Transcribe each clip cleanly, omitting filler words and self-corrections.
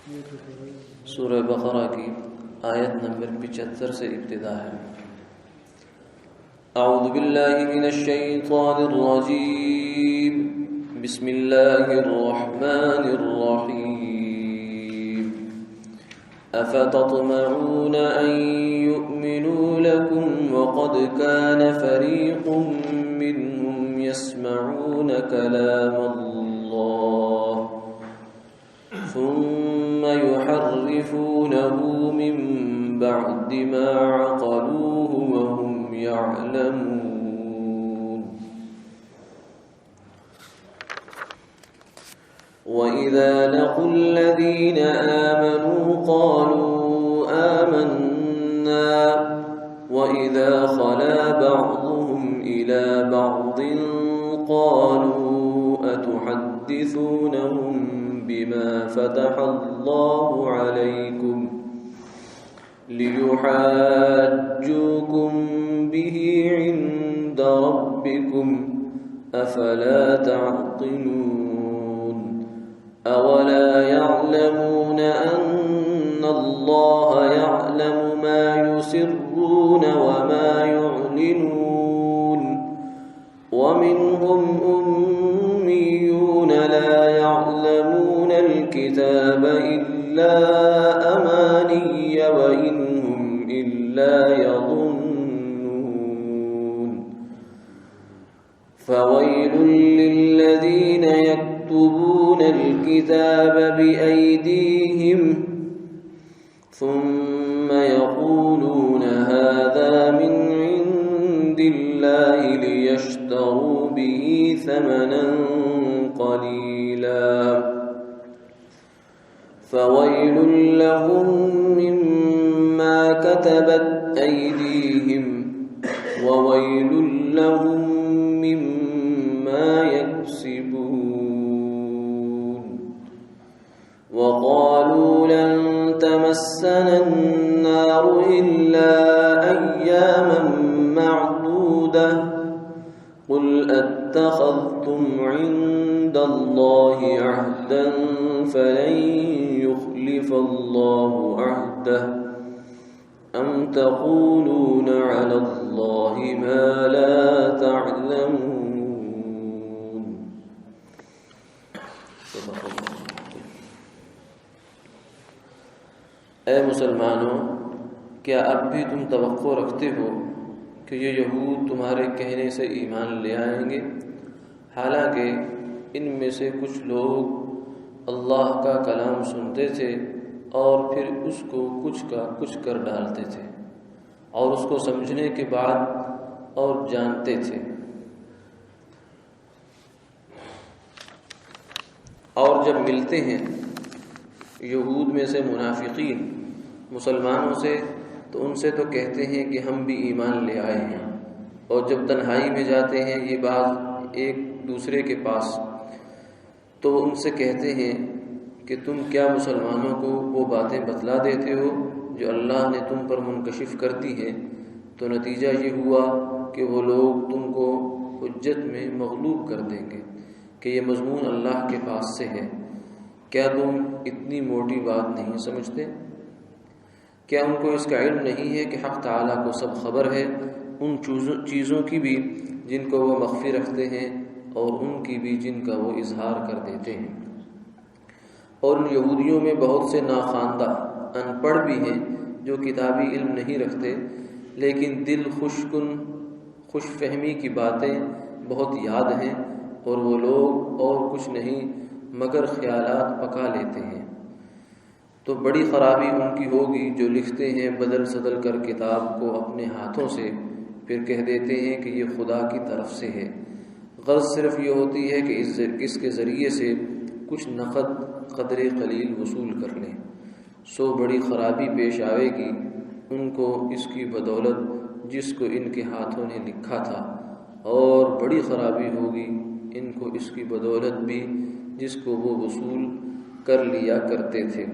سورہ بقرہ کی آیت نمبر 75 سے ابتدا ہے۔ اعوذ باللہ من الشیطان الرجیم، بسم اللہ الرحمن الرحیم۔ افتطمعون ان يؤمنوا لكم وقد كان فريق منهم يسمعون كلام الله ثم يحرفونه من بعد ما عقلوه وهم يعلمون۔ وإذا لقوا الذين آمنوا قالوا آمنا وإذا خلا بعضهم إلى بعض قالوا أتحدثونهم بما فتح الله عليكم ليحاجوكم به عند ربكم أفلا تعقلون؟ أولا يعلمون أن الله يعلم ما يسرون وما يعلنون؟ ومنهم أميون لا يعلمون الكتاب إلا أماني وإن هم إلا يظنون۔ فويل للذين يكتبون الكتاب بأيديهم ثم يقولون هذا من عند الله ليشتروا به ثمنا قليلا فويل لهم مما كتبت أيديهم وويل لهم مما يكسبون۔ وقالوا لن تمسنا النار إلا أياما معدودة قل أتخذتم عند الله عهدا فلن يخلف الله عهده أم تقولون على الله ما لا تعلمون۔ اے مسلمانوں، کیا اب بھی تم توقع رکھتے ہو کہ یہ یہود تمہارے کہنے سے ایمان لے آئیں گے، حالانکہ ان میں سے کچھ لوگ اللہ کا کلام سنتے تھے اور پھر اس کو کچھ کا کچھ کر ڈالتے تھے، اور اس کو سمجھنے کے بعد اور جانتے تھے، اور جب ملتے ہیں یہود میں سے منافقین مسلمانوں سے تو ان سے تو کہتے ہیں کہ ہم بھی ایمان لے آئے ہیں، اور جب تنہائی میں جاتے ہیں یہ بات ایک دوسرے کے پاس تو ان سے کہتے ہیں کہ تم کیا مسلمانوں کو وہ باتیں بتلا دیتے ہو جو اللہ نے تم پر منکشف کر دی ہیں؟ تو نتیجہ یہ ہوا کہ وہ لوگ تم کو حجت میں مغلوب کر دیں گے کہ یہ مضمون اللہ کے پاس سے ہے۔ کیا تم اتنی موٹی بات نہیں سمجھتے؟ کیا ان کو اس کا علم نہیں ہے کہ حق تعالیٰ کو سب خبر ہے، ان چیزوں کی بھی جن کو وہ مخفی رکھتے ہیں اور ان کی بھی جن کا وہ اظہار کر دیتے ہیں؟ اور ان یہودیوں میں بہت سے ناخواندہ ان پڑھ بھی ہیں جو کتابی علم نہیں رکھتے، لیکن دل خوش فہمی کی باتیں بہت یاد ہیں، اور وہ لوگ اور کچھ نہیں مگر خیالات پکا لیتے ہیں۔ تو بڑی خرابی ان کی ہوگی جو لکھتے ہیں بدل سدل کر کتاب کو اپنے ہاتھوں سے، پھر کہہ دیتے ہیں کہ یہ خدا کی طرف سے ہے۔ غرض صرف یہ ہوتی ہے کہ اس کے ذریعے سے کچھ نقد قدر قلیل وصول کر لیں، سو بڑی خرابی پیش آئے گی ان کو اس کی بدولت جس کو ان کے ہاتھوں نے لکھا تھا، اور بڑی خرابی ہوگی ان کو اس کی بدولت بھی جس کو وہ وصول کر لیا کرتے تھے۔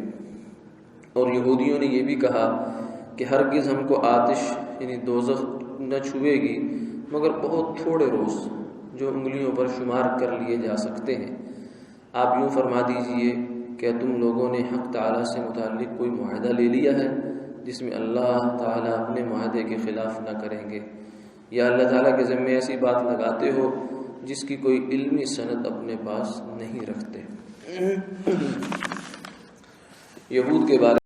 اور یہودیوں نے یہ بھی کہا کہ ہرگز ہم کو آتش یعنی دوزخ نہ چھوئے گی مگر بہت تھوڑے روز جو انگلیوں پر شمار کر لیے جا سکتے ہیں۔ آپ یوں فرما دیجئے کیا تم لوگوں نے حق تعالیٰ سے متعلق کوئی معاہدہ لے لیا ہے جس میں اللہ تعالیٰ اپنے معاہدے کے خلاف نہ کریں گے، یا اللہ تعالیٰ کے ذمے ایسی بات لگاتے ہو جس کی کوئی علمی سند اپنے پاس نہیں رکھتے۔ یہود کے بارے